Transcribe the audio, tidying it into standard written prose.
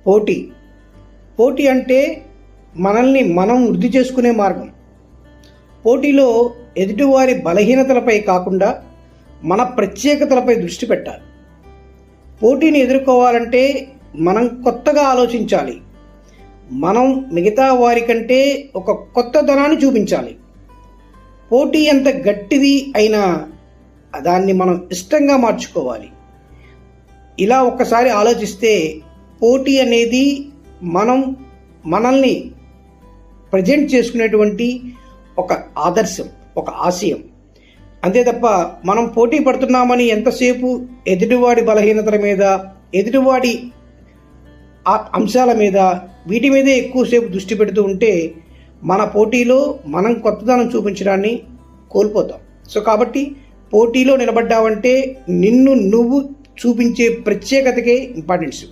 పోటీ. పోటీ అంటే మనల్ని మనం వృద్ధి చేసుకునే మార్గం. పోటీలో ఎదుటివారి బలహీనతలపై కాకుండా మన ప్రత్యేకతలపై దృష్టి పెట్టాలి. పోటీని ఎదుర్కోవాలంటే మనం కొత్తగా ఆలోచించాలి. మనం మిగతా వారికంటే ఒక కొత్తదనాన్ని చూపించాలి. పోటీ ఎంత గట్టిది అయినా దాన్ని మనం ఇష్టంగా మార్చుకోవాలి. ఇలా ఒక్కసారి ఆలోచిస్తే పోటీ అనేది మనల్ని ప్రజెంట్ చేసుకునేటువంటి ఒక ఆదర్శం, ఒక ఆశయం. అంతే తప్ప మనం పోటీ పడుతున్నామని ఎంతసేపు ఎదుటివాడి బలహీనతల మీద, ఎదుటివాడి అంశాల మీద, వీటి మీదే ఎక్కువసేపు దృష్టి పెడుతూ ఉంటే మన పోటీలో మనం కొత్తదనం చూపించడాన్ని కోల్పోతాం. సో కాబట్టి పోటీలో నిలబడ్డావంటే నిన్ను నువ్వు చూపించే ప్రత్యేకతకే ఇంపార్టెన్స్.